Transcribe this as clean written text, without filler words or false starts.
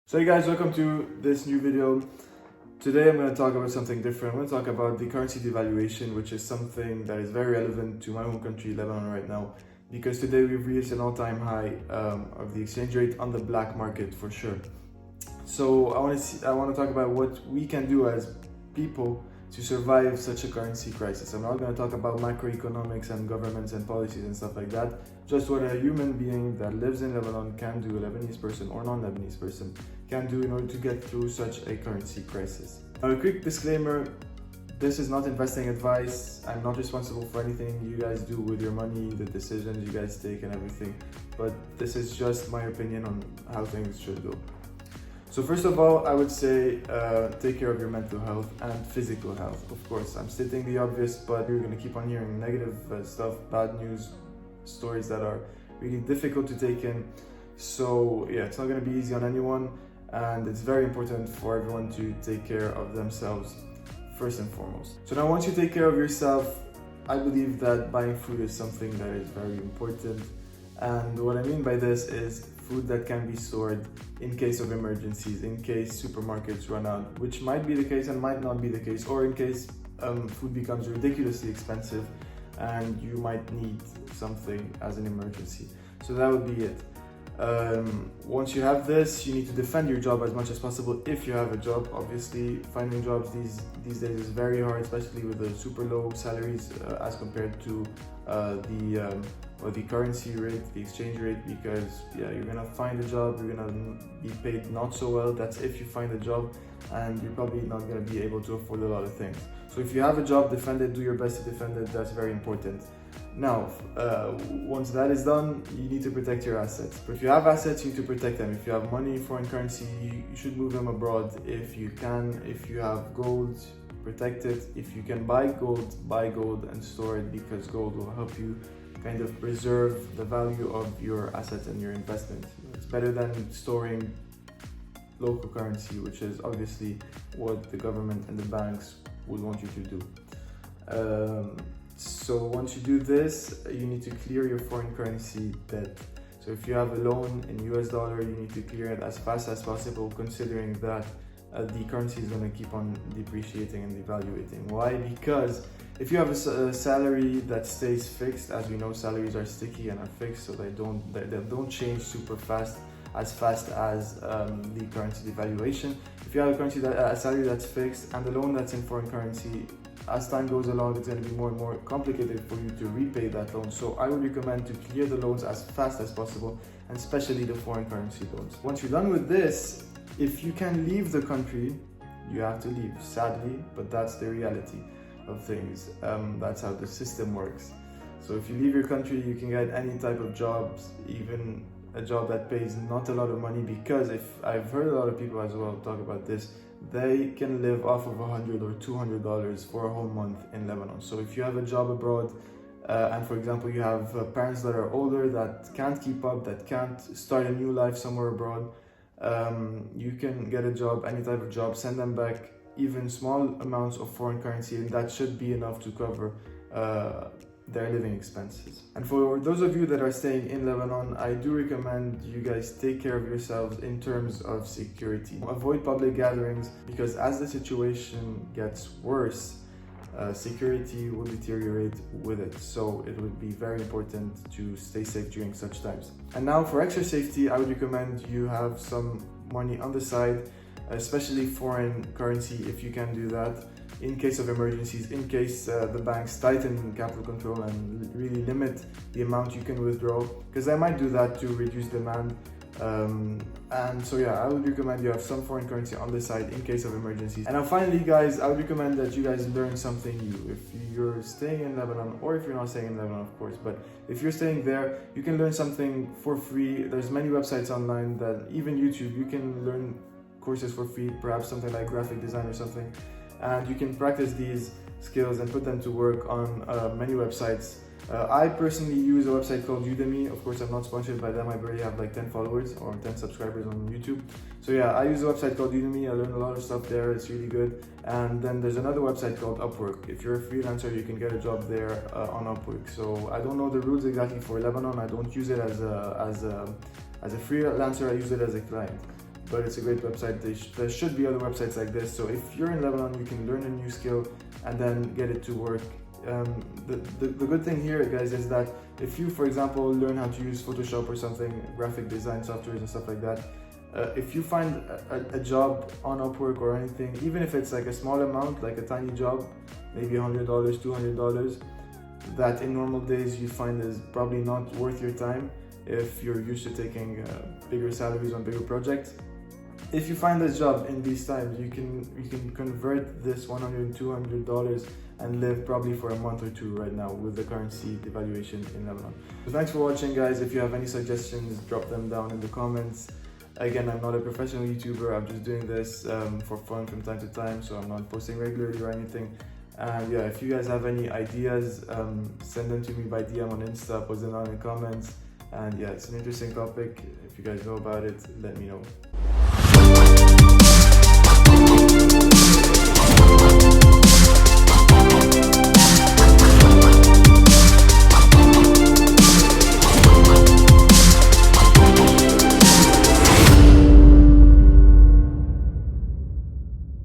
So hey guys, welcome to this new video. Today I'm going to talk about something different. I'm going to talk about the currency devaluation, which is something that is very relevant to my home country, Lebanon, right now. Because today we've reached an all-time high of the exchange rate on the black market for sure. So I want to talk about what we can do as people to survive such a currency crisis. I'm not going to talk about macroeconomics and governments and policies and stuff like that. Just what a human being that lives in Lebanon can do, a Lebanese person or non-Lebanese person can do in order to get through such a currency crisis. Now, a quick disclaimer, this is not investing advice. I'm not responsible for anything you guys do with your money, the decisions you guys take and everything, but this is just my opinion on how things should go. So first of all, I would say take care of your mental health and physical health. Of course, I'm stating the obvious, but you're going to keep on hearing negative stuff, bad news, stories that are really difficult to take in. So yeah, it's not going to be easy on anyone, and it's very important for everyone to take care of themselves first and foremost. So now once you take care of yourself, I believe that buying food is something that is very important. And what I mean by this is food that can be stored in case of emergencies, in case supermarkets run out, which might be the case and might not be the case, or in case food becomes ridiculously expensive and you might need something as an emergency. So that would be it. Once you have this, you need to defend your job as much as possible if you have a job. Obviously, finding jobs these days is very hard, especially with the super low salaries as compared to the currency rate, the exchange rate, because yeah, you're gonna find a job, you're gonna be paid not so well. That's if you find a job, and you're probably not gonna be able to afford a lot of things. So if you have a job, defend it, do your best to defend it. That's very important. Now, once that is done, you need to protect your assets. But if you have assets, you need to protect them. If you have money, foreign currency, you should move them abroad if you can. If you have gold, protect it. If you can buy gold and store it, because gold will help you kind of preserve the value of your assets and your investment. It's better than storing local currency, which is obviously what the government and the banks would want you to do. So once you do this, you need to clear your foreign currency debt. So if you have a loan in US dollar, you need to clear it as fast as possible, considering that the currency is going to keep on depreciating and devaluating. Why? Because if you have a salary that stays fixed, as we know, salaries are sticky and are fixed, so they don't change super fast as the currency devaluation. If you have a salary that's fixed and the loan that's in foreign currency, as time goes along, it's going to be more and more complicated for you to repay that loan. So I would recommend to clear the loans as fast as possible, and especially the foreign currency loans. Once you're done with this, if you can leave the country, you have to leave, sadly, but that's the reality of things. That's how the system works. So if you leave your country, you can get any type of jobs, even a job that pays not a lot of money, because if I've heard a lot of people as well talk about this, they can live off of $100 or $200 for a whole month in Lebanon. So if you have a job abroad, and for example you have parents that are older that can't keep up, that can't start a new life somewhere abroad, you can get a job, any type of job, send them back even small amounts of foreign currency, and that should be enough to cover their living expenses. And for those of you that are staying in Lebanon, I do recommend you guys take care of yourselves in terms of security. Avoid public gatherings, because as the situation gets worse, security will deteriorate with it. So it would be very important to stay safe during such times. And now for extra safety, I would recommend you have some money on the side, especially foreign currency if you can do that, in case of emergencies, in case the banks tighten capital control and really limit the amount you can withdraw, because they might do that to reduce demand. And so yeah, I would recommend you have some foreign currency on the side in case of emergencies. And now finally guys, I would recommend that you guys learn something new. If you're staying in Lebanon, or if you're not staying in Lebanon of course, but if you're staying there, you can learn something for free. There's many websites online, that even YouTube, you can learn courses for free, perhaps something like graphic design or something, and you can practice these skills and put them to work on many websites. I personally use a website called Udemy. Of course, I'm not sponsored by them. I already have like 10 followers or 10 subscribers on YouTube. So yeah, I use a website called Udemy. I learned a lot of stuff there. It's really good. And then there's another website called Upwork. If you're a freelancer, you can get a job there on Upwork. So I don't know the rules exactly for Lebanon. I don't use it as a freelancer. I use it as a client. but it's a great website. There should be other websites like this. So if you're in Lebanon, you can learn a new skill and then get it to work. The good thing here, guys, is that if you, for example, learn how to use Photoshop or something, graphic design softwares and stuff like that, if you find a job on Upwork or anything, even if it's like a small amount, like a tiny job, maybe $100, $200, that in normal days you find is probably not worth your time if you're used to taking bigger salaries on bigger projects. If you find this job in these times, you can convert this $100, $200 and live probably for a month or two right now with the currency devaluation in Lebanon. So thanks for watching, guys. If you have any suggestions, drop them down in the comments. Again, I'm not a professional YouTuber. I'm just doing this for fun from time to time, so I'm not posting regularly or anything. And yeah, if you guys have any ideas, send them to me by DM on Insta, post them down in the comments. And yeah, it's an interesting topic. If you guys know about it, let me know.